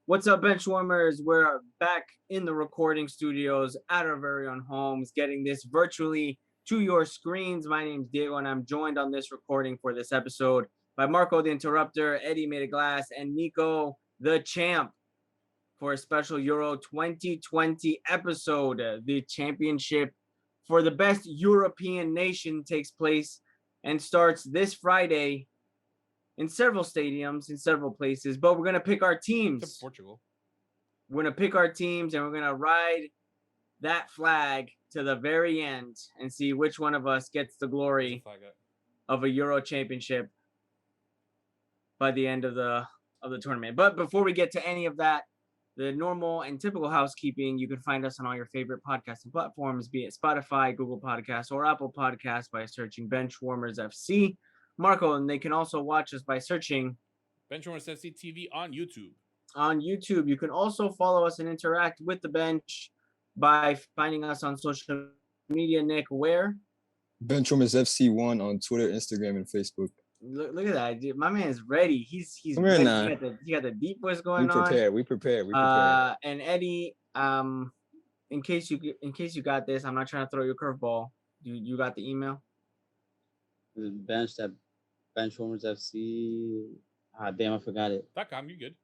What's up, Benchwarmers? We're back in the recording studios at our very own homes, getting this virtually to your screens. My name's Diego, and I'm joined on this recording for this episode by Marco the Interrupter, Eddie Made of Glass, and Nico the Champ for a special Euro 2020 episode. The championship for the best European nation takes place and starts this Friday in several stadiums, in several places, but we're going to pick our teams. Except Portugal. We're going to pick our teams, and we're going to ride that flag to the very end and see which one of us gets the glory of a Euro championship by the end of the tournament. But before we get to any of that, the normal and typical housekeeping, you can find us on all your favorite podcasting platforms, be it Spotify, Google Podcasts, or Apple Podcasts by searching Benchwarmers FC. Marco, and they can also watch us by searching Benchwarmers FC TV on YouTube. On YouTube, you can also follow us and interact with the bench by finding us on social media. Nick, where? Benchwarmers FC1 on Twitter, Instagram, and Facebook. Look at that, dude. My man's ready. He's ready. He got the deep voice going on. We prepare. And Eddie, in case you got this, I'm not trying to throw you a curveball. You got the email? The bench that Benchwarmers FC. Damn, I forgot it. .com, you good?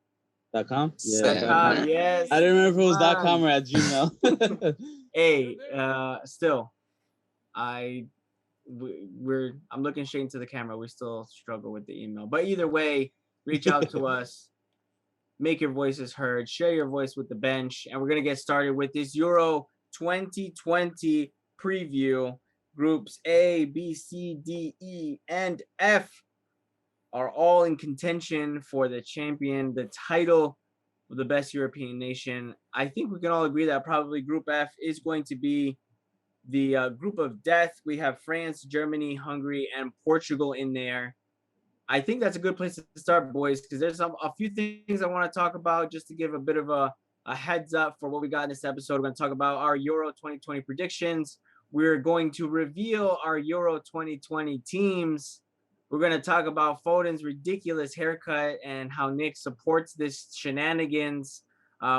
.com? Yeah. Yes. I didn't remember if it was .com or at Gmail. Hey, still, I'm looking straight into the camera. We still struggle with the email, but either way, reach out to us, make your voices heard, share your voice with the bench, and we're gonna get started with this Euro 2020 preview. Groups A, B, C, D, E, and F are all in contention for the champion, the title of the best European nation. I think we can all agree that probably Group F is going to be the group of death. We have France, Germany, Hungary, and Portugal in there. I think that's a good place to start, boys, because there's a few things I want to talk about just to give a bit of a heads up for what we got in this episode. We're going to talk about our Euro 2020 predictions. We're going to reveal our Euro 2020 teams. We're going to talk about Foden's ridiculous haircut and how Nick supports this shenanigans.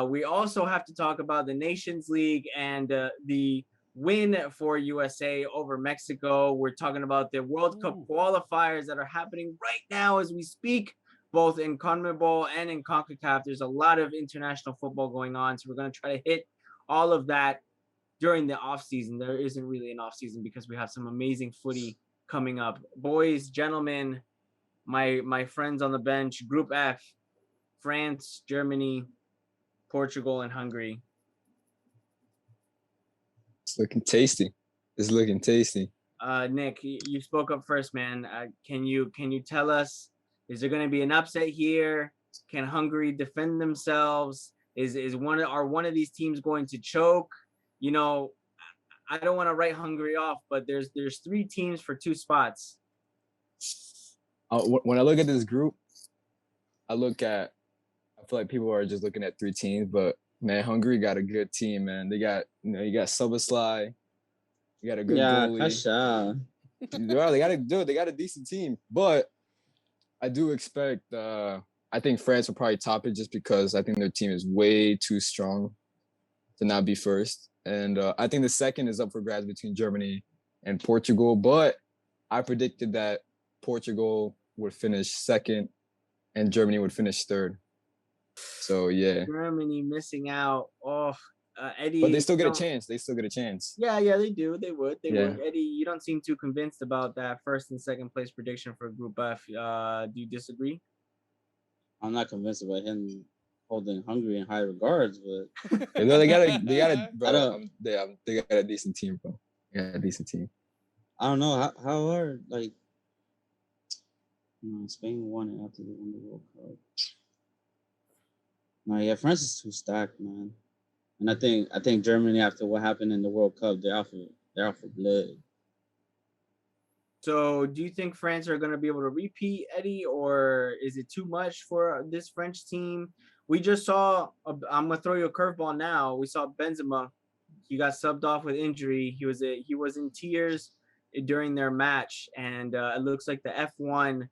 We also have to talk about the Nations League and the win for USA over Mexico. We're talking about the World Cup qualifiers that are happening right now as we speak, both in CONMEBOL and in CONCACAF. There's a lot of international football going on, so we're going to try to hit all of that during the off season. There isn't really an off season because we have some amazing footy coming up. Boys, gentlemen, my friends on the bench, Group F, France, Germany, Portugal, and Hungary. It's looking tasty. Nick, you spoke up first, man. Can you tell us, is there going to be an upset here? Can Hungary defend themselves? Are one of these teams going to choke? You know, I don't want to write Hungary off, but there's 3 teams for 2 spots. When I look at this group, I feel like people are just looking at 3 teams, but man, Hungary got a good team, man. They got, you got Soboslai, you got a good goalie. They got a decent team, but I do expect. I think France will probably top it just because I think their team is way too strong to not be first. And I think the second is up for grabs between Germany and Portugal. But I predicted that Portugal would finish second and Germany would finish third. So, yeah. Germany missing out. Eddie. But they still get a chance. Yeah, they do. They would. Eddie, you don't seem too convinced about that first and second place prediction for Group F. Do you disagree? I'm not convinced about him holding Hungary in high regards, but they got a decent team, bro. Yeah, a decent team. I don't know how hard. Like, Spain won it after they won the World Cup. No, yeah, France is too stacked, man. And I think Germany, after what happened in the World Cup, they're out for blood. So do you think France are going to be able to repeat, Eddie, or is it too much for this French team? We just saw, I'm going to throw you a curveball now. We saw Benzema. He got subbed off with injury. He was in tears during their match. And it looks like the F1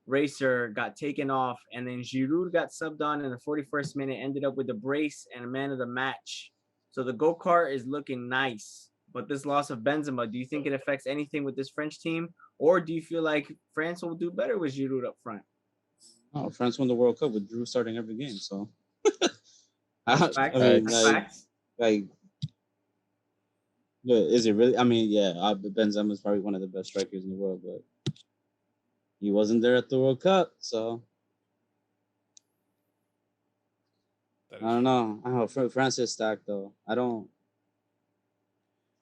racer got taken off, and then Giroud got subbed on in the 41st minute, ended up with a brace and a man of the match. So the go-kart is looking nice. But this loss of Benzema, do you think it affects anything with this French team? Or do you feel like France will do better with Giroud up front? Oh, France won the World Cup with Drew starting every game. So, That's I facts. mean, That's facts. is it really? I mean, yeah, Benzema is probably one of the best strikers in the world, but he wasn't there at the World Cup, so I don't know. I don't know. France is stacked though. I don't.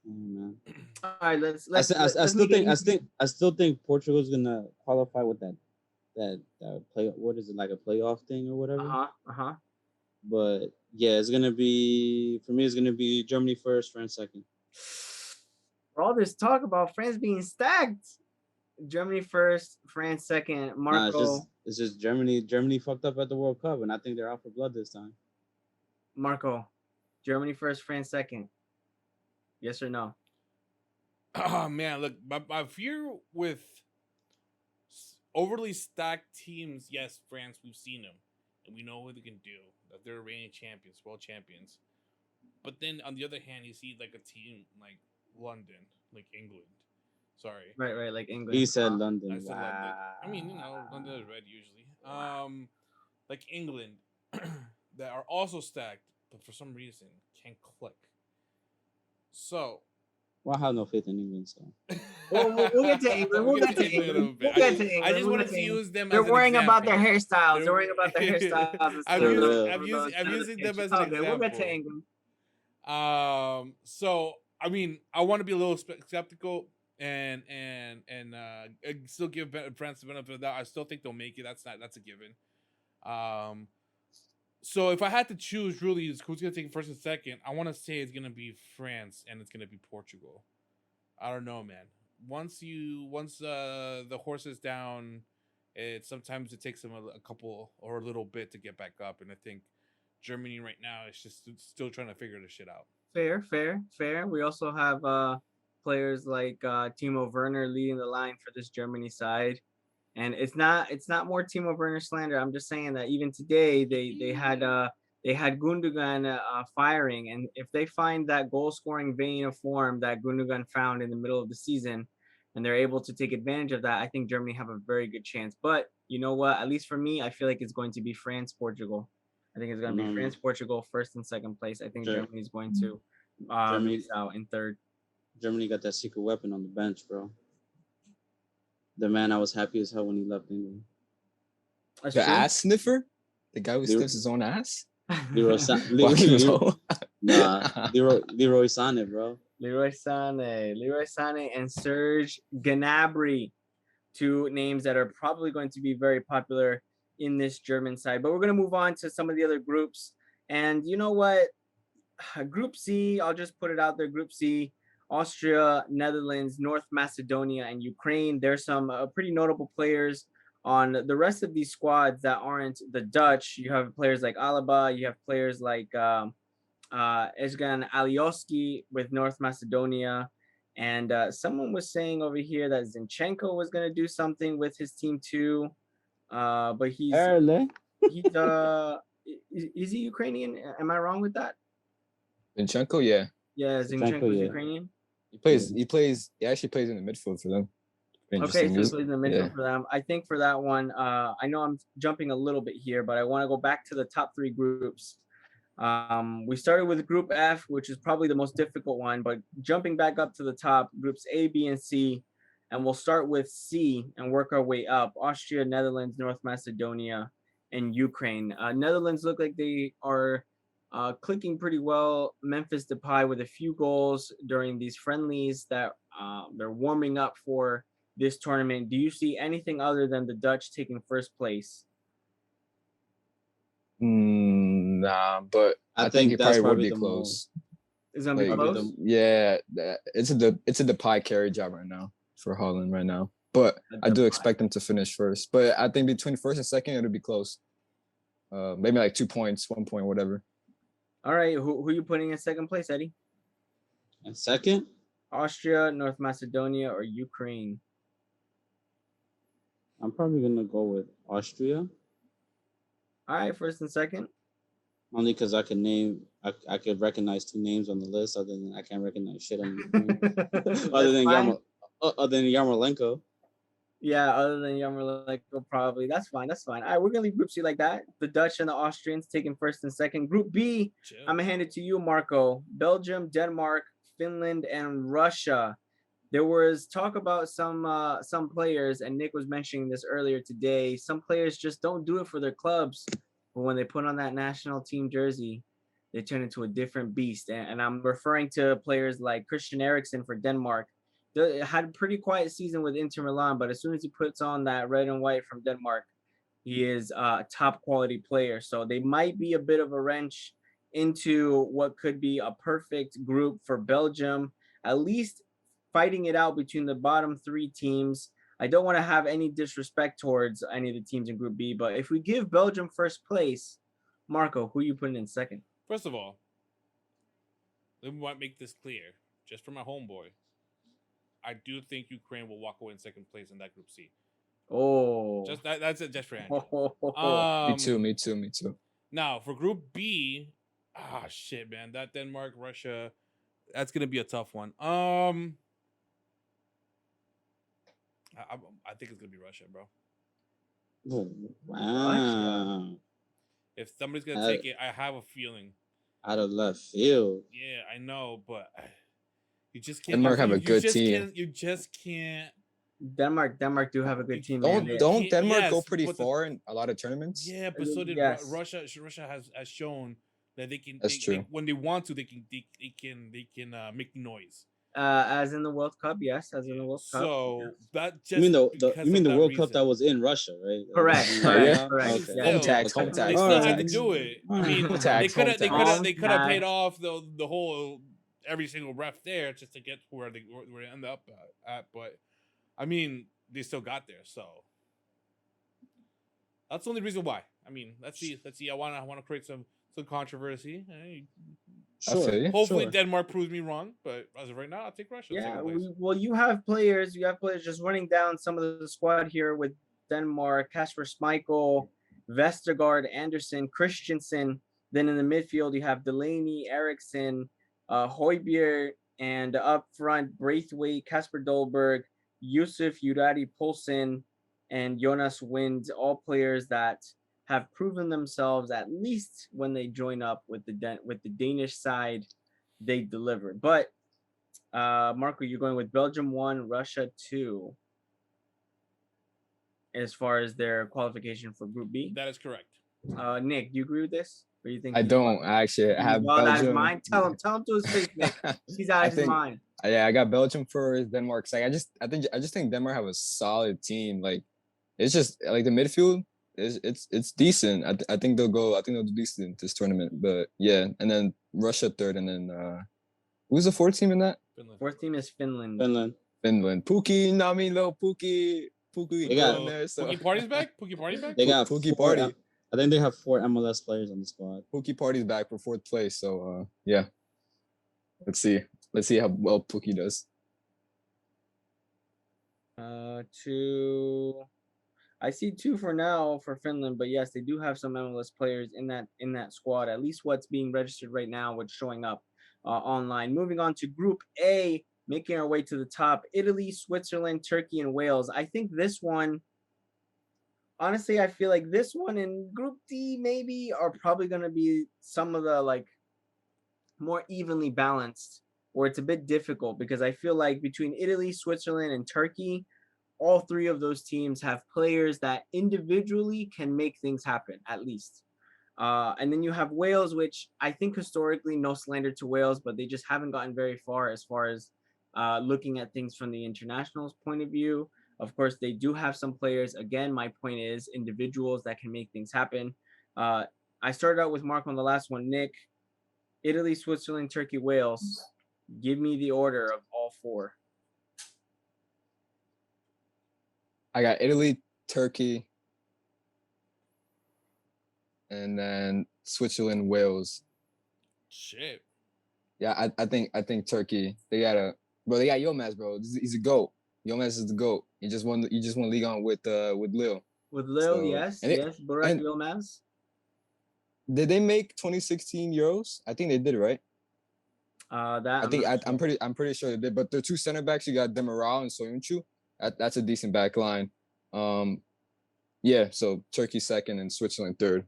Oh, man. All right, let's I let's make it still think Portugal's gonna qualify with that play. What is it, like a playoff thing or whatever? Uh-huh. But yeah, it's gonna be, for me. It's gonna be Germany first, France second. For all this talk about France being stacked, Germany first, France second. Marco, it's just Germany. Germany fucked up at the World Cup, and I think they're out for blood this time. Marco, Germany first, France second. Yes or no? Oh man, look, my fear with overly stacked teams. Yes, France, we've seen them, and we know what they can do. That they're reigning champions, world champions. But then on the other hand, you see like a team like London, like England. Sorry, Right, like England. He said London. I said London. I mean, London is red usually. Like England, that are also stacked, but for some reason can't click. So, well, I have no faith in England, so. We'll get to England. We'll get to England. I just wanted to use them. They're as worrying an about their example. hairstyles. They're worrying about their hairstyles. I'm using them as an example. We'll get to England. So I mean, I want to be a little skeptical and still give France the benefit of the doubt. I still think they'll make it. That's a given. So if I had to choose, really, who's gonna take first and second, I want to say it's gonna be France and it's gonna be Portugal. I don't know, man. Once the horse is down, sometimes it takes them a couple or a little bit to get back up, and I think Germany right now is just still trying to figure this shit out. Fair. We also have players like Timo Werner leading the line for this Germany side. And it's not more Timo Werner slander. I'm just saying that even today they had Gundogan firing, and if they find that goal scoring vein of form that Gundogan found in the middle of the season, and they're able to take advantage of that, I think Germany have a very good chance. But you know what? At least for me, I feel like it's going to be France Portugal. I think it's going to be France Portugal first and second place. I think Germany is going to miss out in third. Germany got that secret weapon on the bench, bro. The man, I was happy as hell when he left England. The ass sniffer? The guy who sniffs his own ass? Leroy Sané, bro. Leroy Sané and Serge Gnabry, two names that are probably going to be very popular in this German side. But we're going to move on to some of the other groups. And you know what? Group C, I'll just put it out there. Group C, Austria, Netherlands, North Macedonia, and Ukraine. There's some pretty notable players on the rest of these squads that aren't the Dutch. You have players like Alaba. You have players like Ezgan Alioski with North Macedonia. And someone was saying over here that Zinchenko was going to do something with his team too. But is he Ukrainian? Am I wrong with that? Zinchenko, yeah. Yeah, Zinchenko's Ukrainian. He actually plays in the midfield for them. Okay, so he plays in the midfield for them. I think for that one, I know I'm jumping a little bit here, but I want to go back to the top three groups. We started with Group F, which is probably the most difficult one, but jumping back up to the top, groups A, B, and C, and we'll start with C and work our way up. Austria, Netherlands, North Macedonia, and Ukraine. Netherlands look like they are clicking pretty well. Memphis Depay with a few goals during these friendlies that they're warming up for this tournament. Do you see anything other than the Dutch taking first place? Nah, but I think it probably would be close. It's gonna be close. Yeah, it's a Depay carry job right now for Holland right now. But I do expect them to finish first. But I think between first and second, it'll be close. Maybe like 2 points, 1 point, whatever. All right, who are you putting in second place, Eddie? In second? Austria, North Macedonia, or Ukraine? I'm probably gonna go with Austria, All right, first and second. only because I can name, I could recognize 2 names on the list. Other than I can't recognize shit on the screen. other That's than fine. other than Yarmolenko. Yeah, other than Eur-only, probably. That's fine. That's fine. All right, we're gonna leave Group C like that. The Dutch and the Austrians taking first and second. Group B, Chill. I'm gonna hand it to you, Marco. Belgium, Denmark, Finland, and Russia. There was talk about some players, and Nick was mentioning this earlier today. Some players just don't do it for their clubs, but when they put on that national team jersey, they turn into a different beast. And I'm referring to players like Christian Eriksen for Denmark. Had a pretty quiet season with Inter Milan, but as soon as he puts on that red and white from Denmark, he is a top quality player. So they might be a bit of a wrench into what could be a perfect group for Belgium, at least fighting it out between the bottom 3 teams. I don't want to have any disrespect towards any of the teams in Group B, but if we give Belgium first place, Marco, who are you putting in second? First of all, let me make this clear, just for my homeboy. I do think Ukraine will walk away in second place in that Group C. Oh, Just that's it, just for Andrew. Me too. Now for Group B, shit, man, that Denmark, Russia, that's gonna be a tough one. I think it's gonna be Russia, bro. Oh, wow. If somebody's gonna take it, I have a feeling. Out of left field. Yeah, I know, but you just can't. Denmark have a good team. You just can't. Denmark do have a good team. Don't man. don't Denmark yes, go pretty but far in a lot of tournaments? Yeah, but so did Yes. Russia. Russia has shown that they can. That's true. When they want to, they can make noise. As in the World Cup, yes, as in the World Cup. So that just You mean the World reason. Cup that was in Russia, right? Correct, Yeah. correct. Okay. Yeah. Home tax, Still, home tax. They still Alright. had to do it. I mean, Home tax, home tax. they could have paid Tax. off the whole every single ref there just to get where they end up at. But I mean, they still got there. So that's the only reason why. I mean, let's see. I want to create some controversy. Sure. Hopefully Denmark proves me wrong, but as of right now, I'll take Russia. Yeah, you have players just running down some of the squad here with Denmark, Kasper Schmeichel, Vestergaard, Anderson, Christensen. Then in the midfield, you have Delaney, Eriksson, Højbjerg, and up front, Braithwaite, Kasper Dolberg, Yusuf Uradi Poulsen, and Jonas Wind, all players that have proven themselves, at least when they join up with the Danish side, they deliver. But Marco, you're going with Belgium 1, Russia 2 as far as their qualification for Group B. That is correct. Nick, do you agree with this? Or you think I don't actually. I have out of his Belgium. mind? Tell him to his face, Nick. He's out of his mind. Yeah, I got Belgium first, Denmark second. I just think Denmark have a solid team. Like, it's just like the midfield. It's decent. I think they'll do decent this tournament. But yeah, and then Russia third, and then who's the fourth team in that? Finland. Fourth team is Finland. Finland. Pookie, little Pookie. They got in there. So. Pookie Party's back. Pookie Party's back. They got Pookie 4, Party. I think they have 4 MLS players on the squad. Pookie Party's back for fourth place. So yeah, let's see how well Pookie does. I see 2 for now for Finland, but yes, they do have some MLS players in that squad. At least what's being registered right now, what's showing up online. Moving on to Group A, making our way to the top: Italy, Switzerland, Turkey, and Wales. I think this one, honestly, I feel like this one and Group D maybe are probably going to be some of the more evenly balanced, or it's a bit difficult because I feel like between Italy, Switzerland, and Turkey, all 3 of those teams have players that individually can make things happen, at least. And then you have Wales, which I think historically, no slander to Wales, but they just haven't gotten very far as looking at things from the internationals point of view. Of course, they do have some players. Again, my point is individuals that can make things happen. I started out with Mark on the last one. Nick, Italy, Switzerland, Turkey, Wales. Give me the order of all 4. I got Italy, Turkey, and then Switzerland, Wales. Shit. Yeah, I think Turkey. They got Yilmaz, bro. He's a GOAT. Yilmaz is the GOAT. He just won. He just won Ligue 1 with Lille. With Lil, So, yes, and yes. Burak and Yilmaz. did they make 2016 Euros? I think they did, right? That I think not I'm sure. pretty sure they did. But the two center backs, you got Demiral and Soyuncu. That's a decent back line. Yeah. So Turkey second and Switzerland third.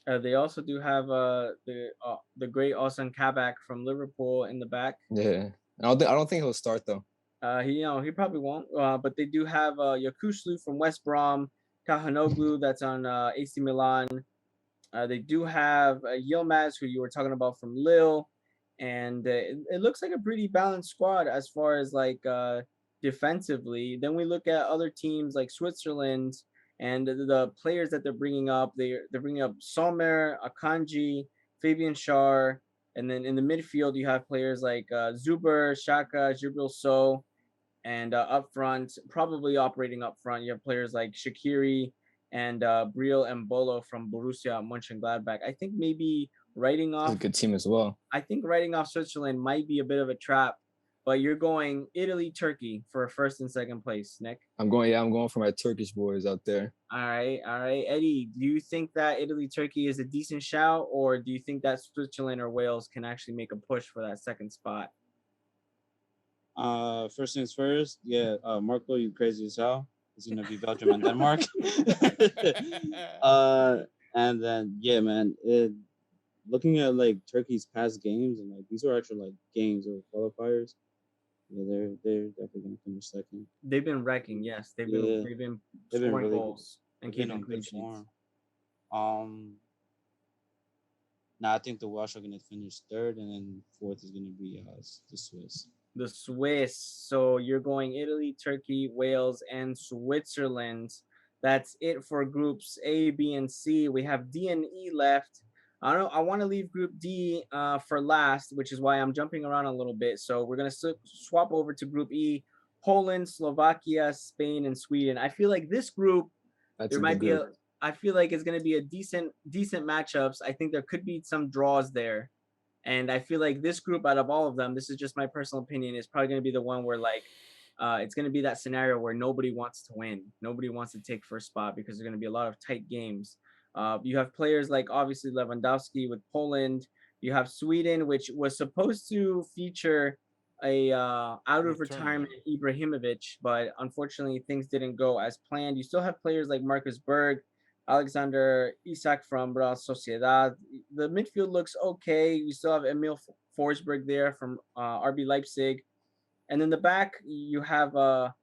They also do have the great Ozan Kabak from Liverpool in the back. Yeah. I don't think he'll start though. He probably won't. But they do have Yakushlu from West Brom, Kahanoglu that's on AC Milan. They do have Yilmaz, who you were talking about from Lille, and it looks like a pretty balanced squad as far as like defensively. Then we look at other teams like Switzerland and the players that they're bringing up. They're bringing up Sommer, Akanji, Fabian Schär, and then in the midfield you have players like Zuber, Shaka, Jibril So, and up front, probably operating up front, you have players like Shaqiri and Briel Mbolo from Borussia Mönchengladbach. I think maybe writing It's a off. good team as well. I think writing off Switzerland might be a bit of a trap, but you're going Italy, Turkey for first and second place, Nick. I'm going for my Turkish boys out there. All right. Eddie, do you think that Italy, Turkey is a decent shout, or do you think that Switzerland or Wales can actually make a push for that second spot? First things first, yeah. Marco, you crazy as hell. It's gonna be Belgium and Denmark. And then yeah, man. Looking at like Turkey's past games and like these were actual like games or qualifiers. Yeah, they're definitely gonna finish second. They've been wrecking, yes. They've been scoring goals and keeping clean sheets. Now I think the Welsh are gonna finish third, and then fourth is gonna be the Swiss. The Swiss. So you're going Italy, Turkey, Wales, and Switzerland. That's it for groups A, B, and C. We have D and E left. I want to leave Group D for last, which is why I'm jumping around a little bit. So we're gonna swap over to Group E: Poland, Slovakia, Spain, and Sweden. I feel like this group there might be a. I feel like it's gonna be a decent matchups. I think there could be some draws there. And I feel like this group, out of all of them, this is just my personal opinion, is probably going to be the one where like it's going to be that scenario where nobody wants to win. Nobody wants to take first spot because there's going to be a lot of tight games. You have players like obviously Lewandowski with Poland. You have Sweden, which was supposed to feature a out of retirement Ibrahimovic, but unfortunately things didn't go as planned. You still have players like Marcus Berg, Alexander Isak from Real Sociedad. The midfield looks okay. You still have Emil Forsberg there from RB Leipzig. And then the back, you have a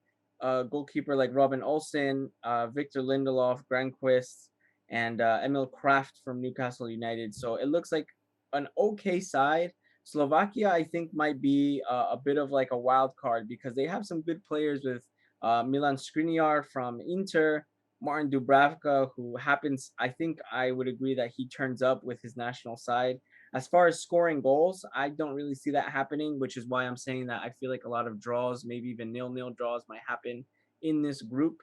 goalkeeper like Robin Olsen, Victor Lindelof, Granqvist, and Emil Kraft from Newcastle United. So it looks like an okay side. Slovakia, I think, might be a bit of like a wild card because they have some good players with Milan Skriniar from Inter, Martin Dubravka, who happens, I think I would agree that he turns up with his national side. As far as scoring goals, I don't really see that happening, which is why I'm saying that I feel like a lot of draws, maybe even 0-0 draws might happen in this group.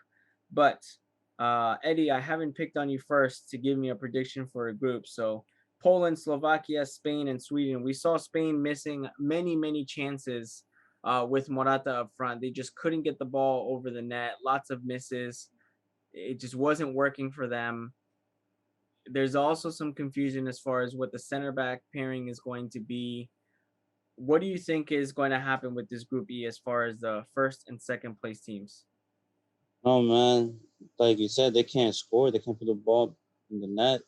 But Eddie, I haven't picked on you first to give me a prediction for a group. So Poland, Slovakia, Spain, and Sweden. We saw Spain missing many chances with Morata up front. They just couldn't get the ball over the net. Lots of misses. It just wasn't working for them. There's also some confusion as far as what the center back pairing is going to be. What do you think is going to happen with this Group E as far as the first and second place teams? Oh man, like you said, they can't score. They can't put the ball in the net.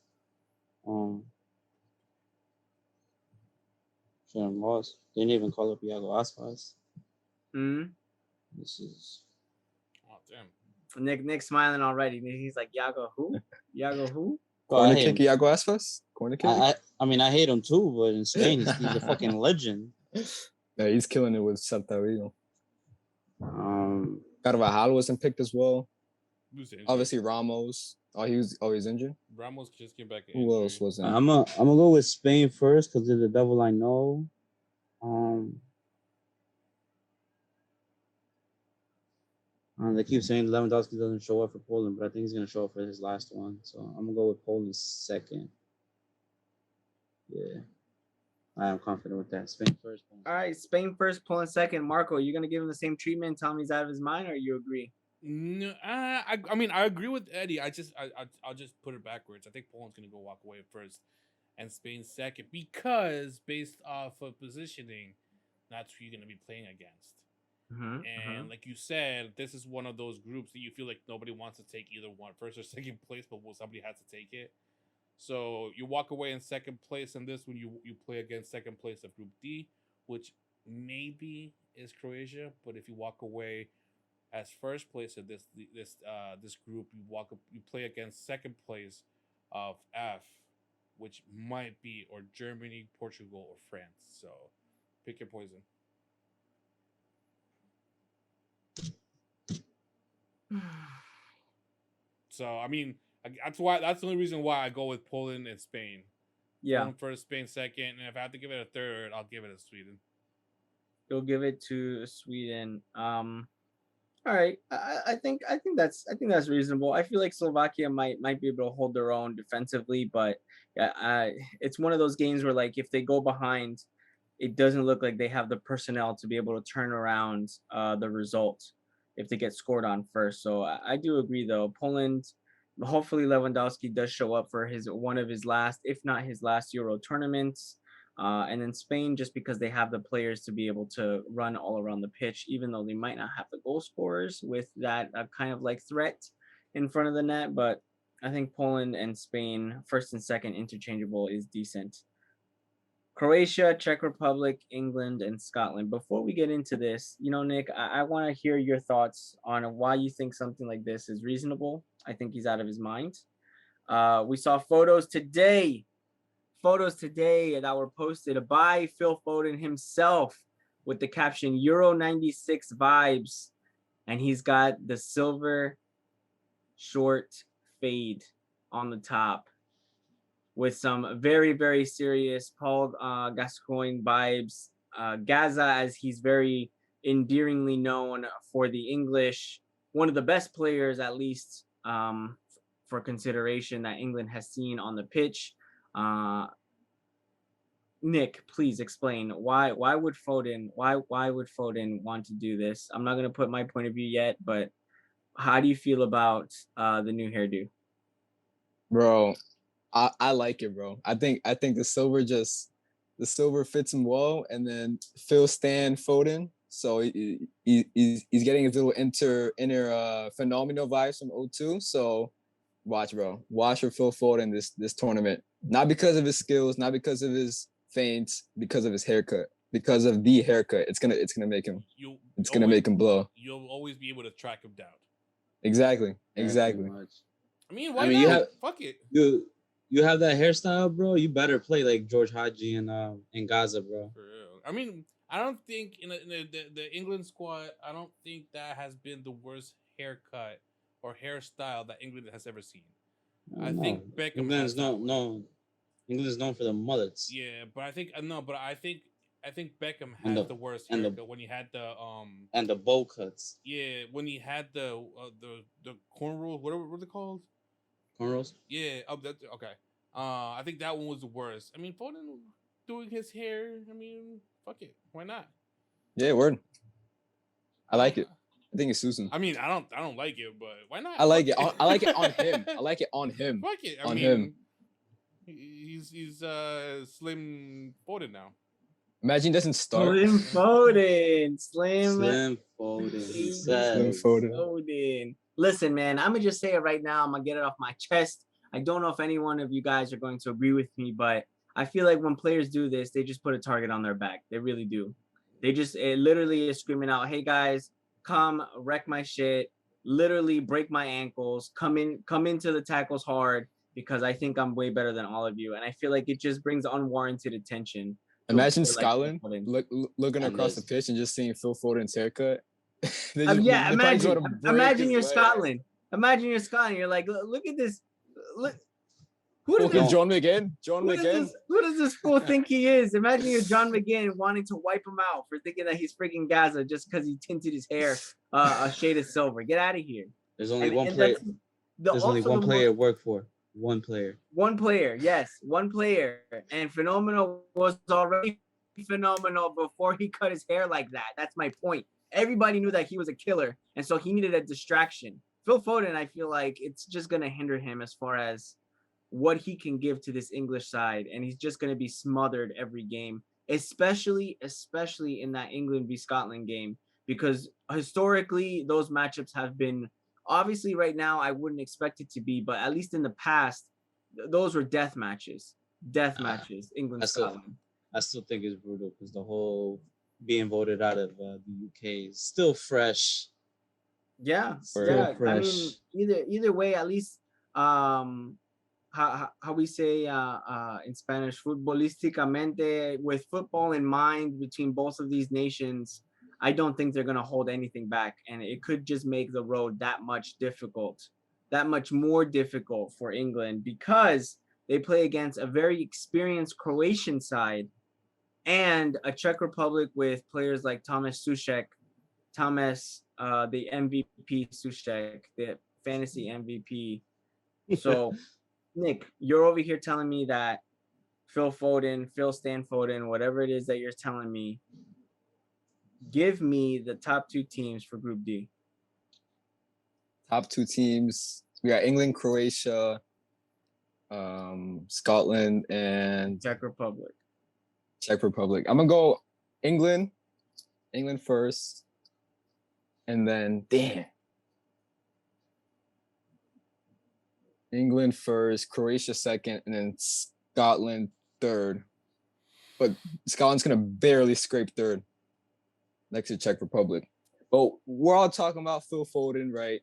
Shouldn't lost. They didn't even call up Iago Aspas. This is. Oh damn. Nick smiling already. He's like, Iago who? Iago who? Corner kick Iago Aspas? Corner kick? I mean, I hate him too, but in Spain, he's a fucking legend. Yeah, he's killing it with Celta Vigo. Carvajal wasn't picked as well. Obviously Ramos. He's injured. Ramos just came back. Who else was in? I'm gonna go with Spain first because they're the devil I know. They keep saying Lewandowski doesn't show up for Poland, but I think he's gonna show up for his last one. So I'm gonna go with Poland second. Yeah, I am confident with that. Spain first. All right, Spain first, Poland second. Marco, you gonna give him the same treatment and tell him he's out of his mind, or you agree? No, I mean, I agree with Eddie. I'll just put it backwards. I think Poland's gonna go walk away first, and Spain second, because based off of positioning, that's who you're gonna be playing against. And like you said, this is one of those groups that you feel like nobody wants to take either one, first or second place, but somebody has to take it. So you walk away in second place in this when you play against second place of Group D, which maybe is Croatia. But if you walk away as first place of this group, you play against second place of F, which might be or Germany, Portugal, or France. So pick your poison. So I mean, that's the only reason why I go with Poland and Spain. Yeah. Poland first, Spain second, and if I have to give it a third, I'll give it to Sweden. You'll give it to Sweden. All right. I think that's reasonable. I feel like Slovakia might be able to hold their own defensively, but it's one of those games where, like, if they go behind, it doesn't look like they have the personnel to be able to turn around the result if they get scored on first. So I do agree, though. Poland, hopefully Lewandowski does show up for one of his last, if not his last, Euro tournaments. And then Spain, just because they have the players to be able to run all around the pitch, even though they might not have the goal scorers with that kind of like threat in front of the net. But I think Poland and Spain, first and second interchangeable, is decent. Croatia, Czech Republic, England, and Scotland. Before we get into this, Nick, I want to hear your thoughts on why you think something like this is reasonable. I think he's out of his mind. We saw photos today that were posted by Phil Foden himself with the caption Euro 96 vibes. And he's got the silver short fade on the top with some very, very serious Paul Gascoigne vibes. Gaza, as he's very endearingly known for the English, one of the best players, at least for consideration, that England has seen on the pitch. Nick, please explain why would Foden want to do this? I'm not gonna put my point of view yet, but how do you feel about the new hairdo? Bro, I like it, bro. I think the silver fits him well, and then Phil Stan Foden. So he's getting his little inner phenomenal vibes from O2. So watch, bro. Watch for Phil Foden this tournament. Not because of his skills, not because of his feints, because of his haircut. Because of the haircut, it's gonna make him. Make him blow. You'll always be able to track him down. Exactly. I mean, why not? Fuck it. You have that hairstyle, bro. You better play like George Haji in Gaza, bro. For real. I mean, I don't think in the England squad, I don't think that has been the worst haircut or hairstyle that England has ever seen. I think Beckham. England's known for the mullets. Yeah, but I think Beckham had the worst haircut when he had the and the bowl cuts. Yeah, when he had the cornrows, whatever what are they called? Cornrows. Yeah. Oh, okay. I think that one was the worst. I mean, Foden doing his hair. I mean, fuck it. Why not? Yeah, word. I like it. I think it's Susan. I mean, I don't like it, but why not? I like it. I like it on him. I like it on him. Fuck it. I mean, him. He's Slim Foden now. Imagine he doesn't start. Slim Foden. Listen, man, I'm going to just say it right now. I'm going to get it off my chest. I don't know if any one of you guys are going to agree with me, but I feel like when players do this, they just put a target on their back. They really do. It literally is screaming out, hey, guys, come wreck my shit, literally break my ankles, come into the tackles hard because I think I'm way better than all of you. And I feel like it just brings unwarranted attention. Imagine Scotland looking across the pitch and just seeing Phil Foden's haircut. Imagine you're Scotland. Imagine you're Scotland. You're like, look at this. Look. John McGinn. Who does this fool think he is? Imagine you're John McGinn wanting to wipe him out for thinking that he's freaking Gaza just because he tinted his hair a shade of silver. Get out of here. There's only one player. There's only one player to work for. One player. Yes, one player. And Phenomenal was already phenomenal before he cut his hair like that. That's my point. everybody knew that he was a killer, and so he needed a distraction. Phil Foden, I feel like it's just gonna hinder him as far as what he can give to this English side, and he's just gonna be smothered every game, especially in that England v Scotland game, because historically those matchups have been obviously right now I wouldn't expect it to be, but at least in the past, those were death matches. England Scotland. I still think it's brutal because the whole being voted out of the UK is still fresh. Yeah, Still yeah. I fresh. mean, either way, at least how we say in Spanish, futbolísticamente, with football in mind between both of these nations, I don't think they're gonna hold anything back, and it could just make the road that much more difficult for England because they play against a very experienced Croatian side and a Czech Republic with players like Thomas, the MVP Sušek, the fantasy MVP. So, Nick, you're over here telling me that Phil Stan Foden, whatever it is that you're telling me, give me the top 2 teams for Group D. Top 2 teams. We got England, Croatia, Scotland, and Czech Republic. I'm gonna go England first, and then England first, Croatia second, and then Scotland third. But Scotland's gonna barely scrape third next to Czech Republic. But we're all talking about Phil Foden, right?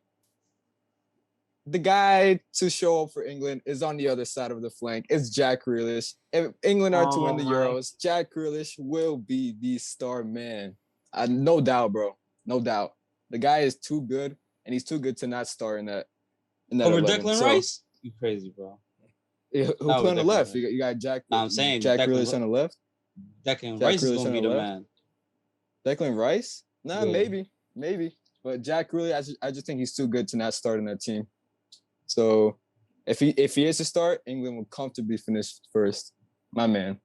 The guy to show up for England is on the other side of the flank. It's Jack Grealish. If England are to win the Euros, Jack Grealish will be the star man. No doubt, bro. No doubt. The guy is too good, and he's too good to not start in that. Over 11. Declan Rice? You crazy, bro. Who play on the left? You got Jack. No, I'm saying Jack Grealish on the left. Declan Rice is gonna be the man. Declan Rice? Nah, yeah. maybe. But Jack Grealish, I just think he's too good to not start in that team. So if he is to start, England will comfortably finish first. My man.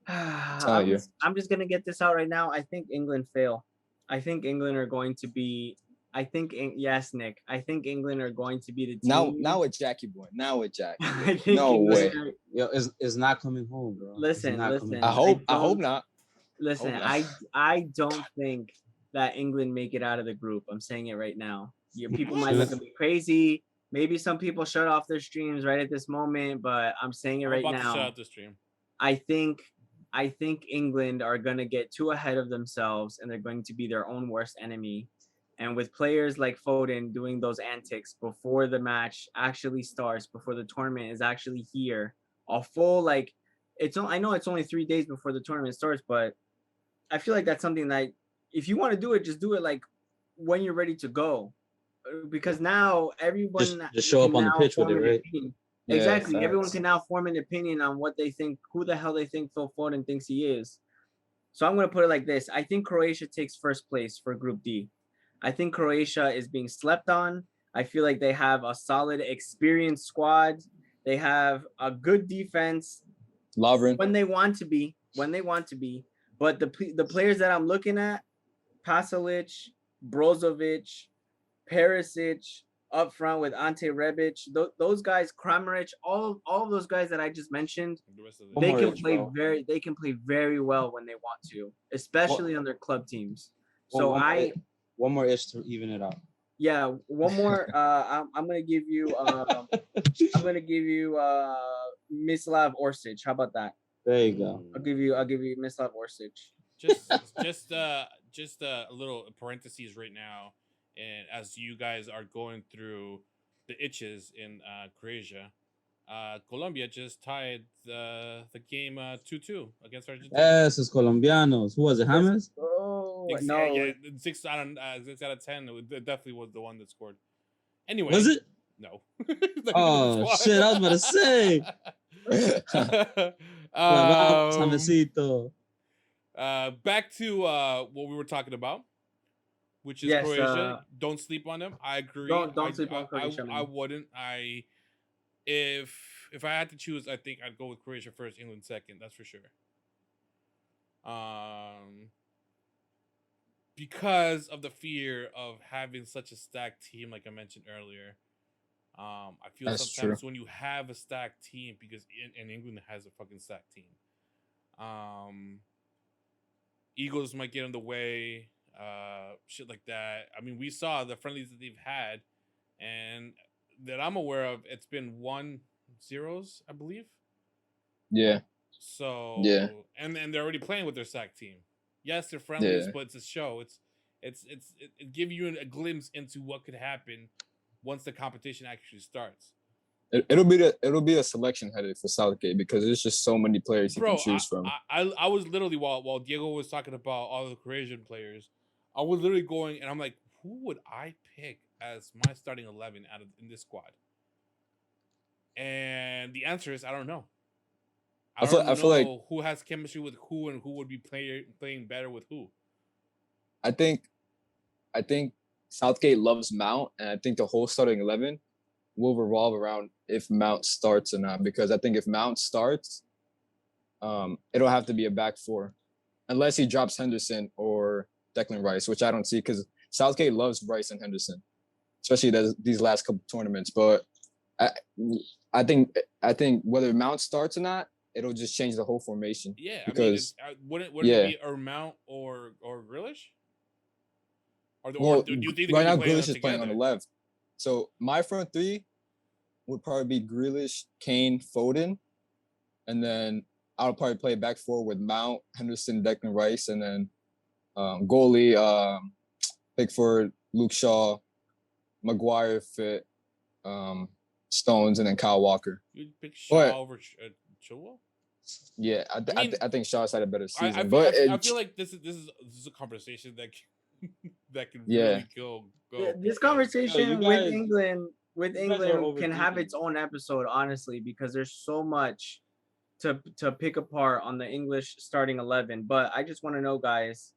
I'm just gonna get this out right now. I think England fail. I think England are going to be. Yes, Nick. I think England are going to be the team. Now with Jackie boy. Now with Jack. No way. Yo, it's not coming home, bro. Listen. I hope not. Listen, I don't think that England make it out of the group. I'm saying it right now. People might look at me crazy. Maybe some people shut off their streams right at this moment, but I'm saying it right now. To shut out the stream. I think England are going to get too ahead of themselves, and they're going to be their own worst enemy. And with players like Foden doing those antics before the match actually starts, before the tournament is actually here, a full I know it's only 3 days before the tournament starts, but I feel like that's something that if you want to do it, just do it like when you're ready to go. Because now everyone just show up on the pitch with it, right? Yeah, exactly. Everyone can now form an opinion on what they think, who the hell they think Phil Foden thinks he is. So I'm going to put it like this. I think Croatia takes first place for Group D. I think Croatia is being slept on. I feel like they have a solid, experienced squad. They have a good defense. Lovren. When they want to be. But the players that I'm looking at, Pasalic, Brozovic, Perisic, up front with Ante Rebic, those guys, Kramaric, all of those guys that I just mentioned, they can play very well when they want to, especially on their club teams. One more ish to even it out. Yeah, one more. I'm gonna give you. Mislav Orsic. How about that? There you go. I'll give you Mislav Orsic. Just a little parentheses right now, and as you guys are going through the itches in Croatia, Colombia just tied the game 2-2 against Argentina. Yes, it's Colombianos. Who was it? James? Oh no! Yeah, 6 out of 10. It definitely was the one that scored. Anyway, was it? No. Oh shit! I was about to say. Back to what we were talking about, which is Croatia. Don't sleep on them. I agree. Don't sleep on Croatia. I wouldn't. If I had to choose, I think I'd go with Croatia first, England second. That's for sure. because of the fear of having such a stacked team, like I mentioned earlier. I feel That's true. sometimes when you have a stacked team, because in England has a fucking stacked team, Eagles might get in the way, shit like that. I mean, we saw the friendlies that they've had, and that I'm aware of, it's been 1-0s, I believe. Yeah. So and they're already playing with their sack team. Yes, they're friendlies, Yeah. but it's a show. It give you a glimpse into what could happen once the competition actually starts. It'll be a selection headache for Southgate because there's just so many players he can Bro, choose from. I was literally while Diego was talking about all the Croatian players, I was literally going and I'm like, who would I pick as my starting 11 in this squad? And the answer is I don't know. I don't feel like know who has chemistry with who and who would be playing better with who. I think Southgate loves Mount, and I think the whole starting 11 will revolve around if Mount starts or not. Because I think if Mount starts, it'll have to be a back four, unless he drops Henderson or Declan Rice, which I don't see because Southgate loves Rice and Henderson, especially these last couple tournaments. But I think whether Mount starts or not, it'll just change the whole formation. Yeah, because I mean, wouldn't it be Mount or Grealish? Or do you think right now play Grealish is playing on the left? So my front three would probably be Grealish, Kane, Foden, and then I'll probably play back four with Mount, Henderson, Declan Rice, and then goalie Pickford, Luke Shaw, Maguire, Fit, Stones, and then Kyle Walker. You'd pick Shaw over Chilwell? Yeah, I think Shaw's had a better season. I feel like this is a conversation that can really go. This conversation with guys England can have overthinking its own episode, honestly, because there's so much to pick apart on the English starting 11. But I just want to know, guys,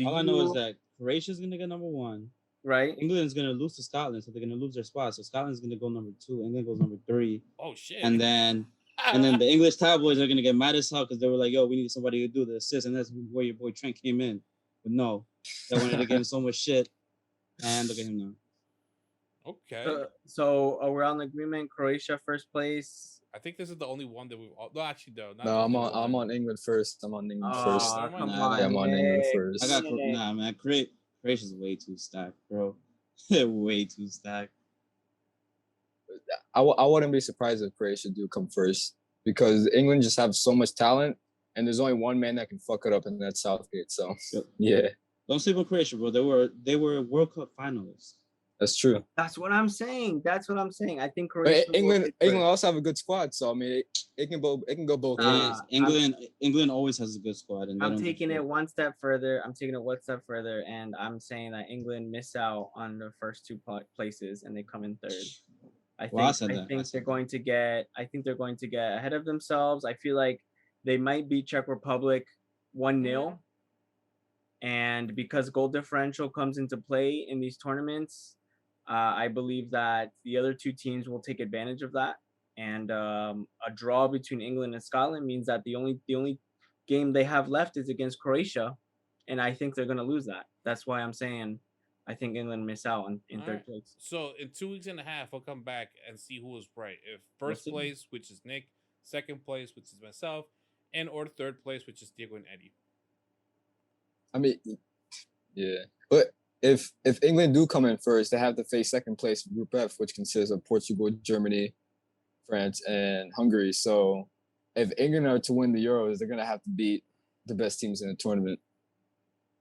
all I know is that Croatia's gonna get number 1. Right? England's gonna lose to Scotland, so they're gonna lose their spot. So Scotland's gonna go number 2. England goes number 3. Oh shit! And then the English tabloids are gonna get mad as hell because they were like, "Yo, we need somebody to do the assist," and that's where your boy Trent came in. But no, they wanted to give him so much shit, and look at him now. Okay. So we're on the agreement. Croatia first place. I think this is the only one that we've. No, actually, no. No, I'm on England first. I'm on England first. Come on, I'm on England first. I got man. Croatia's way too stacked, bro. They're way too stacked. I wouldn't be surprised if Croatia do come first because England just have so much talent, and there's only one man that can fuck it up, and that's Southgate. So yeah. Don't sleep on Croatia, bro. They were World Cup finalists. That's true. That's what I'm saying. I think Croatia. But England also have a good squad, so I mean, it can go both ways. England always has a good squad, and I'm taking it one step further. And I'm saying that England miss out on the first 2 places, and they come in third. I think they're going to get ahead of themselves. I feel like they might beat Czech Republic 1-0. And because goal differential comes into play in these tournaments, I believe that the other 2 teams will take advantage of that. And a draw between England and Scotland means that the only game they have left is against Croatia, and I think they're going to lose that. That's why I'm saying I think England miss out in third place. So in 2 weeks and a half, I'll come back and see who was right. If first place, which is Nick, second place, which is myself, and or third place, which is Diego and Eddie. I mean, yeah, but if England do come in first, they have to face second place Group F, which consists of Portugal, Germany, France, and Hungary. So if England are to win the Euros, they're gonna have to beat the best teams in the tournament.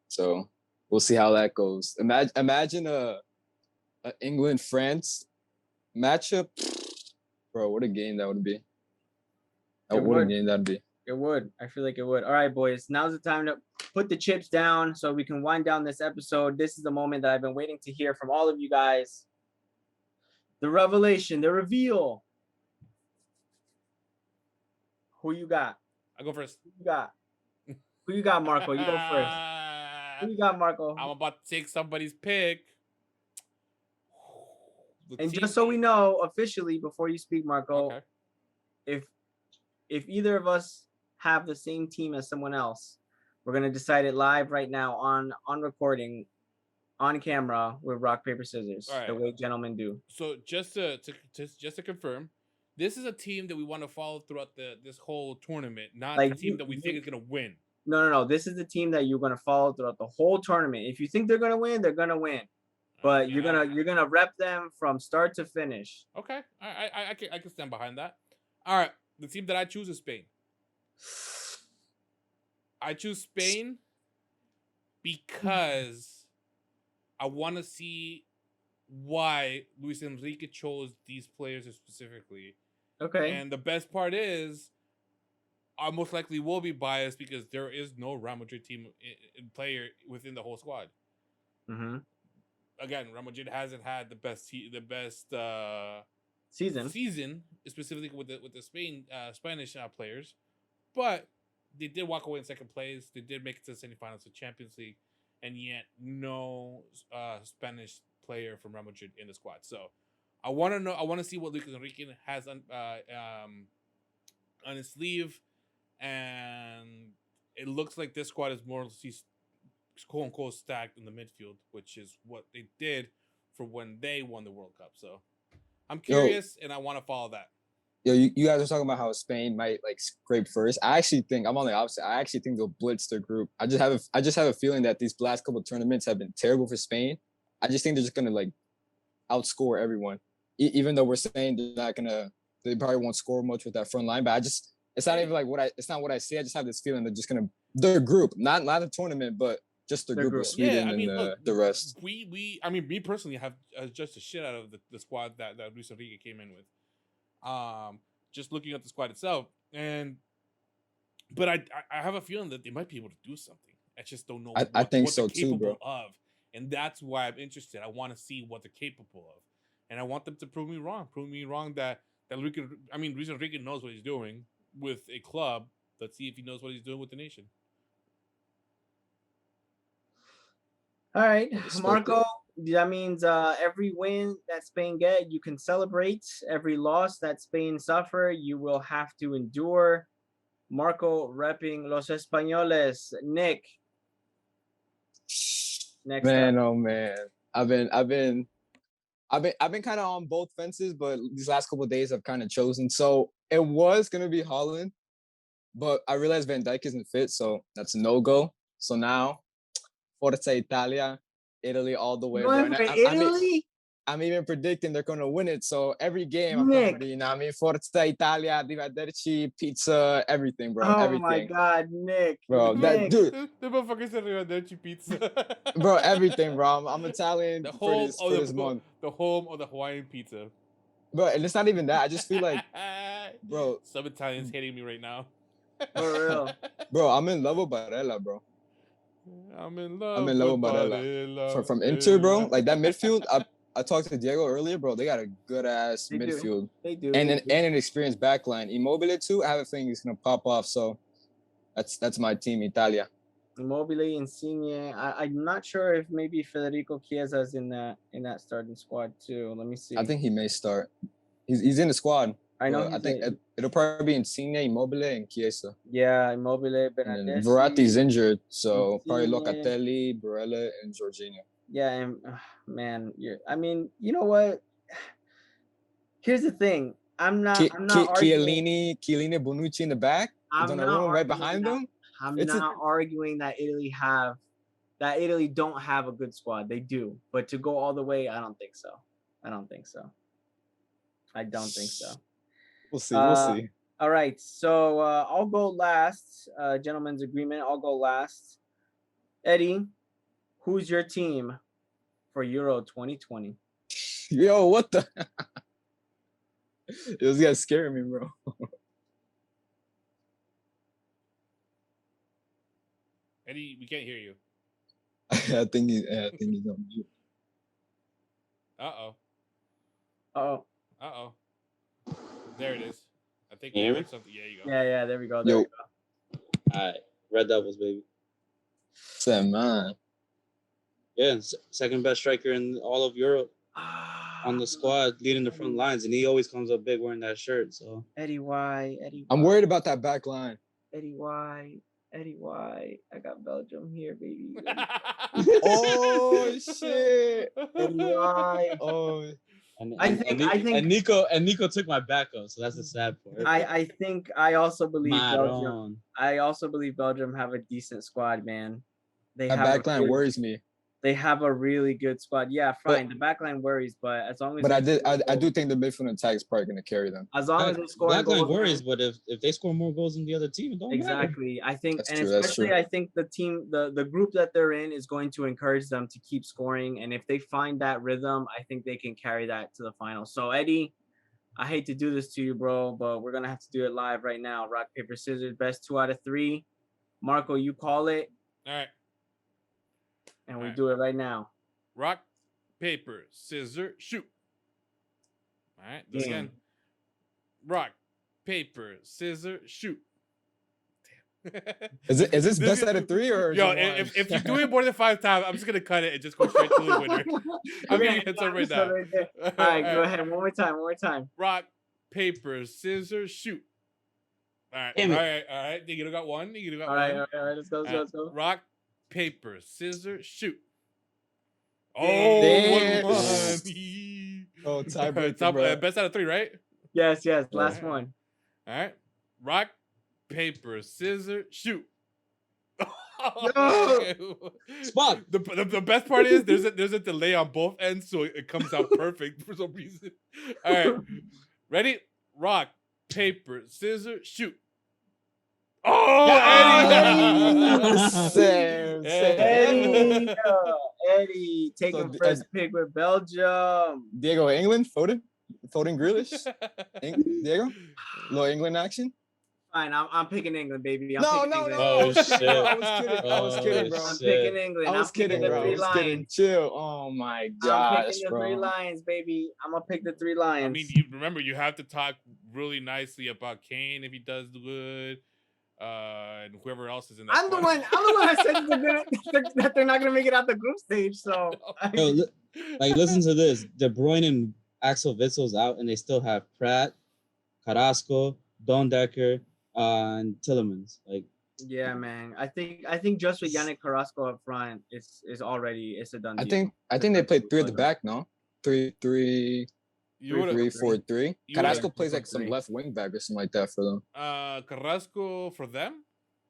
So we'll see how that goes. Imagine a England-France matchup, bro. What a game that would be! What a game that'd be. It would. I feel like it would. All right, boys. Now's the time to put the chips down so we can wind down this episode. This is the moment that I've been waiting to hear from all of you guys. The revelation, the reveal. Who you got? I go first. Who you got, Marco? You go first. Who you got, Marco? I'm about to take somebody's pick. And just so we know officially, before you speak, Marco, if either of us have the same team as someone else, We're gonna decide it live right now on recording, on camera with rock paper scissors, All the right. way gentlemen do. So just to confirm, this is a team that we want to follow throughout this whole tournament, not Like the team that we think is gonna win. No. This is the team that you're gonna follow throughout the whole tournament. If you think they're gonna win, they're gonna win. But you're gonna rep them from start to finish. Okay, I can stand behind that. All right, the team that I choose is Spain. I choose Spain because I want to see why Luis Enrique chose these players specifically. Okay. And the best part is, I most likely will be biased because there is no Real Madrid team player within the whole squad. Mm-hmm. Again, Real Madrid hasn't had the best season, specifically with the Spanish players, but they did walk away in second place. They did make it to the semifinals of Champions League, and yet no Spanish player from Real Madrid in the squad. So I want to know. I want to see what Luis Enrique has on his sleeve, and it looks like this squad is more quote unquote stacked in the midfield, which is what they did for when they won the World Cup. So I'm curious, and I want to follow that. Yo, you guys are talking about how Spain might like scrape first. I actually think I'm on the opposite. I actually think they'll blitz their group. I just have a feeling that these last couple of tournaments have been terrible for Spain. I just think they're just gonna like outscore everyone. Even though we're saying they probably won't score much with that front line. But it's not even like it's not what I say. I just have this feeling they're just gonna their group, not the tournament, but just their group with Sweden and the rest. Me personally have judged the shit out of the squad that Luis Enrique came in with. Just looking at the squad itself, but I have a feeling that they might be able to do something. I just don't know. I think what so they're capable too, bro. Of, and that's why I'm interested. I want to see what they're capable of, and I want them to prove me wrong. Prove me wrong that Luis Enrique knows what he's doing with a club. Let's see if he knows what he's doing with the nation. All right, Marco. That means every win that Spain get, you can celebrate. Every loss that Spain suffer, you will have to endure. Marco repping Los Españoles. Nick. Next man, up. oh man, I've been kind of on both fences, but these last couple of days I've kind of chosen. So it was gonna be Holland, but I realized Van Dijk isn't fit, so that's a no-go. So now, Forza Italia, Italy all the way. Italy? I'm even predicting they're gonna win it. So every game I'm gonna be, Forza Italia, arrivederci, pizza, everything, bro. Oh everything. My God, Nick. Bro, Nick. dude. The motherfucker said arrivederci pizza. Bro, everything, bro. I'm Italian for this month. The home of the Hawaiian pizza. Bro, and it's not even that. I just feel like, bro. Some Italians hating me right now. For real. Bro, I'm in love with Barella, bro. I'm in love with Barella. From Inter, bro. Like that midfield, I talked to Diego earlier, bro. They got a good ass midfield. They do. And an experienced backline. Immobile too. I have a feeling he's gonna pop off. So that's my team, Italia. Immobile, Insigne. I'm not sure if maybe Federico Chiesa is in that starting squad too. Let me see. I think he may start. He's in the squad. I know. I think it'll probably be Insigne, Immobile, and Chiesa. Yeah, Immobile, Bernardeschi. Verratti's injured, so Insigne. probably Locatelli, Barella, and Jorginho. Yeah, and man, you know what? Here's the thing. I'm not Chiellini, Bonucci in the back. Donnarumma right behind them. I'm not arguing that Italy don't have a good squad. They do, but to go all the way, I don't think so. I don't think so. We'll see. All right, so I'll go last. Gentlemen's agreement. I'll go last. Eddie, who's your team for Euro 2020? Yo, what the? This guy's scaring me, bro. Eddie, we can't hear you. I think he's on mute. Uh-oh. There it is. I think you heard something. Yeah, you go. Yeah, there we go. Yo. We go. All right, Red Devils, baby. Say, man. Yeah, second best striker in all of Europe on the squad, leading the front lines, and he always comes up big wearing that shirt. So Eddie, why? I'm worried about that back line. Eddie, why? Eddie, why? I got Belgium here, baby. Oh shit! Eddie, why? Oh, I think Nico took my backup, so that's the sad part. I think I also believe Belgium. Maron. I also believe Belgium have a decent squad, man. They that have a backline really, worries me. they have a really good squad. Yeah, fine. But the backline worries, but as long as but they I do think the midfield attack is probably going to carry them. as long as they're scoring Blackline goals, worries, man. but if they score more goals than the other team, it don't matter. Exactly. I think, That's and true, that's especially true. I think the team, the group that they're in is going to encourage them to keep scoring. And if they find that rhythm, I think they can carry that to the final. So Eddie, I hate to do this to you, bro, but we're gonna have to do it live right now. Rock, paper, scissors, best 2 out of 3. Marco, you call it, All right. and we Alright. do it right now. Rock, paper, scissors, shoot. All right. Do it again. Rock, paper, scissors, shoot. Damn. Is this best out of 3 or Yo, just if you one? do it more than 5 times, I'm just gonna cut it and just go straight to the winner. I'm gonna get some right now. All right, go ahead. One more time. Rock, paper, scissors, shoot. All right, Damn it. all right. Nigga got one. Nigga got All one. right. Let's go. Rock, paper, scissors, shoot. Oh, Damn. 1-1. Oh, tiebreaker, Top, bro. best out of 3, right? Yes. Last Alright. one. All right. Rock, paper, scissors, shoot. Spot. The best part is there's a delay on both ends, so it comes out perfect for some reason. All right, ready? Rock, paper, scissors, shoot. Oh, Eddie! Eddie, taking So, first pick with Belgium. Diego England, Foden Grealish, Diego, little England action. Fine, I'm picking England, baby. I'm No, picking no, England. no. Oh, shit. I was kidding, bro. I'm shit. picking England. I was I'm picking kidding, the bro. I 3 was kidding. lions. Chill. Oh my I'm gosh, picking the 3 bro. lions, baby. I'm gonna pick the 3 lions. I mean, you remember you have to talk really nicely about Kane if he does good, and whoever else is in that. I'm the one that said that they're not gonna make it out the group stage. So Yo, listen to this. De Bruyne and Axel Witzel's out, and they still have Pratt, Carrasco, Don Decker, and Tillemans. Like, yeah, man. I think just with Yannick Carrasco up front, it's a done deal. I think they played 3 at the back. No, 3-3. You would 3-4-3. You Carrasco would've- plays like some 3. left wing back or something like that for them. Carrasco for them.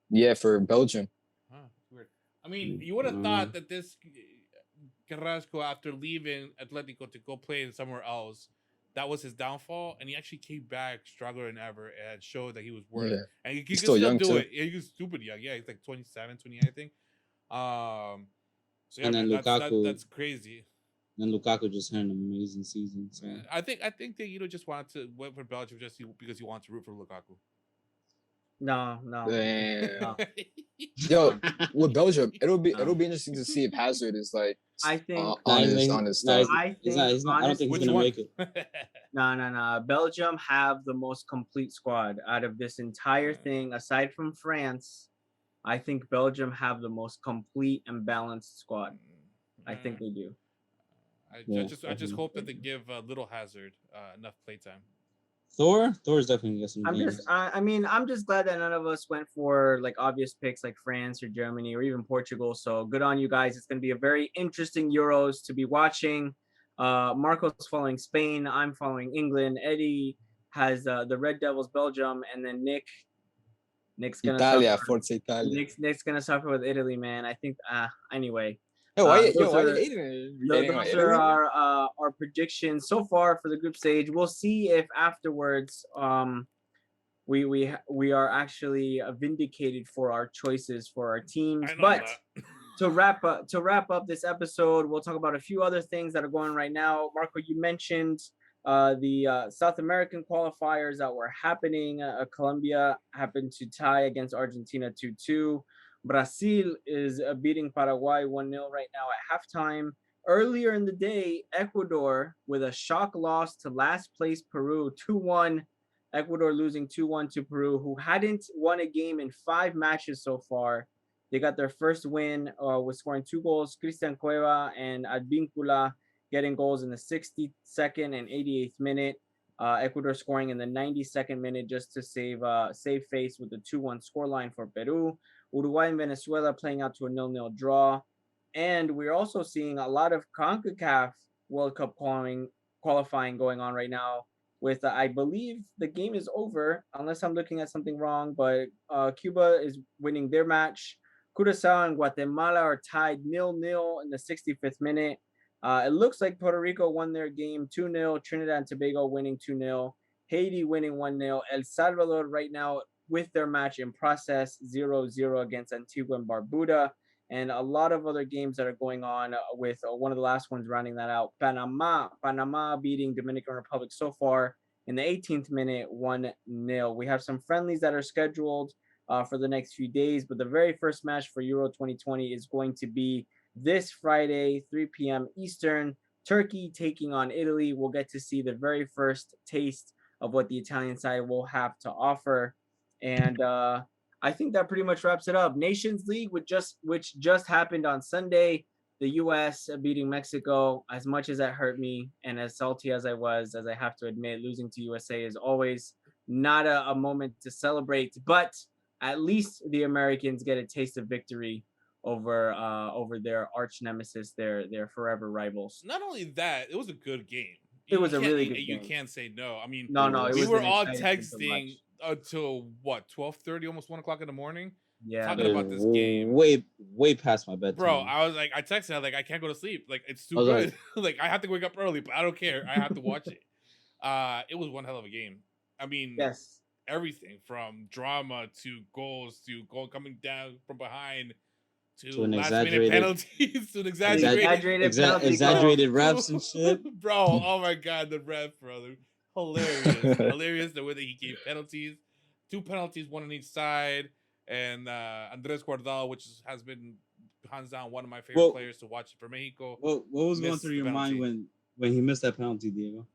Yeah, for Belgium. Huh, weird. I mean, you would have thought that this Carrasco, after leaving Atletico to go play in somewhere else, that was his downfall, and he actually came back stronger than ever and showed that he was worth it. Yeah. And he can He's still still young, do too. it. Yeah, he's stupid young. Yeah, he's like 27, 28, I think. So yeah, And then man, Lukaku- that's crazy. and Lukaku just had an amazing season. So I think that just wanted to went for Belgium because he wants to root for Lukaku. No. Damn. Yo, with Belgium, it'll be interesting to see if Hazard is like I think on his stuff. he's not. I don't think he's Which gonna one? make it. No. Belgium have the most complete squad out of this entire thing, aside from France. I think Belgium have the most complete and balanced squad. I think they do. I just hope that they give Little Hazard enough playtime. Thor's definitely got some games. I'm just glad that none of us went for like obvious picks like France or Germany or even Portugal. So good on you guys. It's going to be a very interesting Euros to be watching. Marco's following Spain. I'm following England. Eddie has the Red Devils, Belgium, and then Nick's gonna Italia, suffer. Forza Italia. Nick's gonna suffer with Italy, man. I think. Anyway. Why you those hating it? You hating on Those Italy? are our predictions so far for the group stage. We'll see if afterwards we are actually vindicated for our choices for our teams. But to wrap up this episode, we'll talk about a few other things that are going right now. Marco, you mentioned the South American qualifiers that were happening. Colombia happened to tie against Argentina 2-2. Brazil is beating Paraguay 1-0 right now at halftime. Earlier in the day, Ecuador with a shock loss to last place Peru 2-1. Ecuador losing 2-1 to Peru, who hadn't won a game in 5 matches so far. They got their first win with scoring 2 goals. Cristian Cueva and Advíncula getting goals in the 62nd and 88th minute. Ecuador scoring in the 92nd minute just to save face with the 2-1 scoreline for Peru. Uruguay and Venezuela playing out to a 0-0 draw. And we're also seeing a lot of CONCACAF World Cup qualifying going on right now. With I believe the game is over, unless I'm looking at something wrong. But Cuba is winning their match. Curacao and Guatemala are tied 0-0 in the 65th minute. It looks like Puerto Rico won their game 2-0. Trinidad and Tobago winning 2-0. Haiti winning 1-0. El Salvador right now with their match in process 0-0 against Antigua and Barbuda. And a lot of other games that are going on with one of the last ones rounding that out. Panama beating Dominican Republic so far in the 18th minute 1-0. We have some friendlies that are scheduled for the next few days, but the very first match for Euro 2020 is going to be this Friday, 3 p.m. Eastern. Turkey taking on Italy. We'll get to see the very first taste of what the Italian side will have to offer. And I think that pretty much wraps it up. Nations League, which just happened on Sunday. The U.S. beating Mexico. As much as that hurt me, and as salty as I was, as I have to admit, losing to USA is always not a moment to celebrate. But at least the Americans get a taste of victory over their arch nemesis, their forever rivals. Not only that, it was a good game. It was a really good You game. can't say no. I mean, No, it we was were an all exciting game to texting watch. until what, 12:30, almost 1 o'clock in the morning, Yeah, talking about this game. Way past my bedtime. Bro, I was like, I texted her like, I can't go to sleep. Like, it's too I was good. Like, I have to wake up early, but I don't care. I have to watch it. It was one hell of a game. I mean, yes, everything from drama to goals to goal coming down from behind to an last minute exaggerated- penalties to an exaggerated exaggerated refs and shit. Bro, oh my god, the ref, brother. Hilarious. Hilarious the way that he gave penalties. 2 penalties, one on each side. And Andres Guardado, which has been hands down one of my favorite players to watch for Mexico. What was going missed through the your penalty. mind when he missed that penalty, Diego?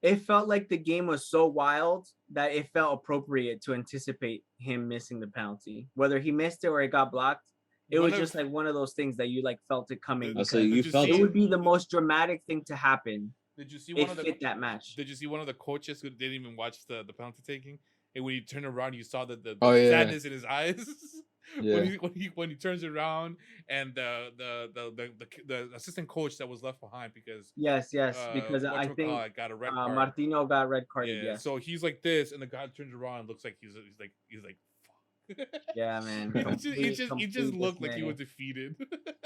It felt like the game was so wild that it felt appropriate to anticipate him missing the penalty. Whether he missed it or it got blocked, it was just like one of those things that you like felt it coming. So you felt it would be the most dramatic thing to happen. Did you see one of that match? Did you see one of the coaches who didn't even watch the penalty taking? And when you turn around, you saw the sadness in his eyes. Yeah. when he turns around and the assistant coach that was left behind because because I think got a red card. Martino got red carded. Yeah, yes. So he's like this, and the guy turns around and looks like he's like fuck. Yeah, man. he just looked like he was defeated.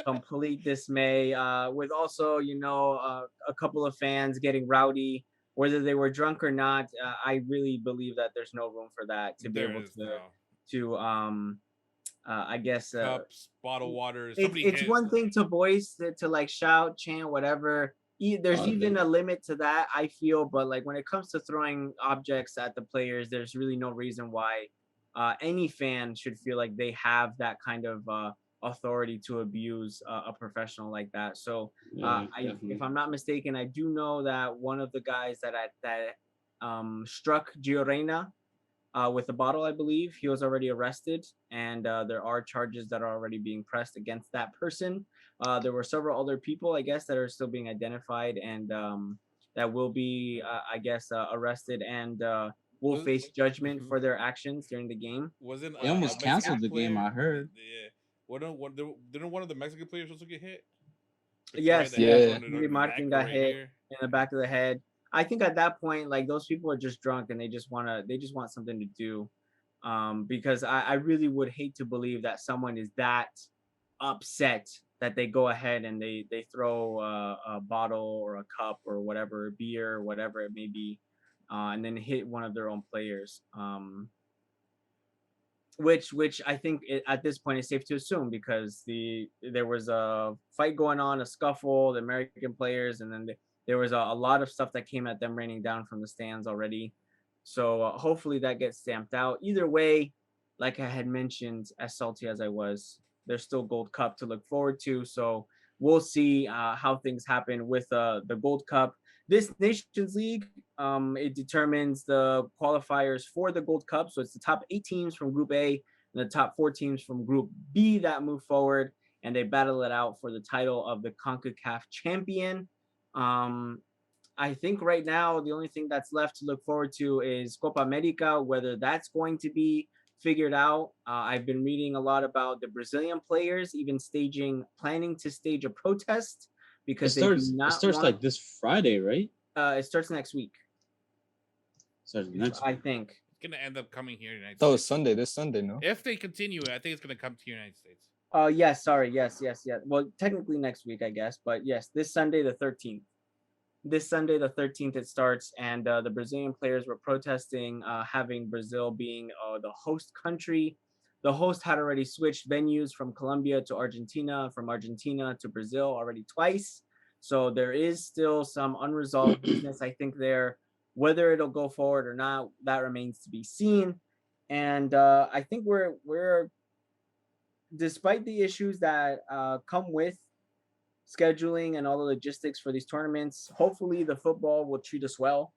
Complete dismay. With also a couple of fans getting rowdy. Whether they were drunk or not, I really believe that there's no room for that to be able to I guess cups, bottle waters. It's one thing to voice to like shout, chant, whatever. There's even a limit to that, I feel, but like when it comes to throwing objects at the players, there's really no reason why any fan should feel like they have that kind of authority to abuse a professional like that. So if I'm not mistaken, I do know that one of the guys that struck Gio Reyna with a bottle, I believe, he was already arrested, and there are charges that are already being pressed against that person. There were several other people, I guess, that are still being identified and that will be, arrested and will face judgment for their actions during the game. They almost canceled the game, I heard. Yeah. Didn't one of the Mexican players also get hit? Yes, yeah. Martin got hit in the back of the head. I think at that point, like those people are just drunk and they just want something to do. Because I really would hate to believe that someone is that upset that they go ahead and they throw a bottle or a cup or whatever, beer or whatever it may be, and then hit one of their own players. Which I think at this point is safe to assume because there was a fight going on, a scuffle, the American players, and then there was a lot of stuff that came at them raining down from the stands already. So hopefully that gets stamped out. Either way, like I had mentioned, as salty as I was, there's still Gold Cup to look forward to. So we'll see how things happen with the Gold Cup. This Nations League, it determines the qualifiers for the Gold Cup. So it's the top 8 teams from Group A and the top 4 teams from Group B that move forward, and they battle it out for the title of the CONCACAF champion. I think right now the only thing that's left to look forward to is Copa America, whether that's going to be figured out. I've been reading a lot about the Brazilian players even planning to stage a protest because they do It not starts want. like this Friday, right? It starts next week, Starts next I week. think. It's gonna end up coming here in the United That States. was Sunday. This Sunday, no? If they continue it, I think it's gonna come to the United States. Yes, sorry, yes. Well, technically next week, I guess, but yes, this Sunday the 13th. This Sunday the 13th it starts, and the Brazilian players were protesting having Brazil being the host country. The host had already switched venues from Colombia to Argentina, from Argentina to Brazil already twice. So there is still some unresolved business, I think, there. Whether it'll go forward or not, that remains to be seen. And I think we're despite the issues that come with scheduling and all the logistics for these tournaments, hopefully the football will treat us well.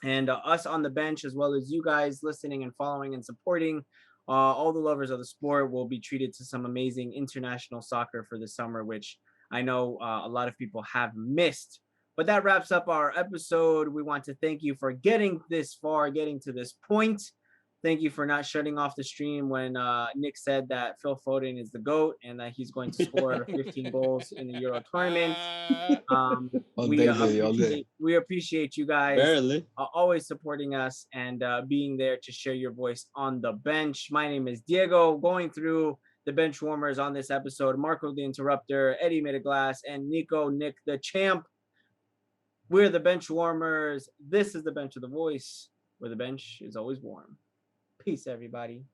And us on the bench, as well as you guys listening and following and supporting, all the lovers of the sport will be treated to some amazing international soccer for the summer, which I know a lot of people have missed. But that wraps up our episode. We want to thank you for getting this far, getting to this point. Thank you for not shutting off the stream when Nick said that Phil Foden is the GOAT and that he's going to score 15 goals in the Euro tournament. All day, baby, all day. We appreciate you guys Barely. always supporting us and being there to share your voice on the bench. My name is Diego, going through the Benchwarmers on this episode. Marco the Interrupter, Eddie Made of Glass, and Nico, Nick the Champ. We're the Benchwarmers. This is the Bench of the Voice, where the bench is always warm. Peace, everybody.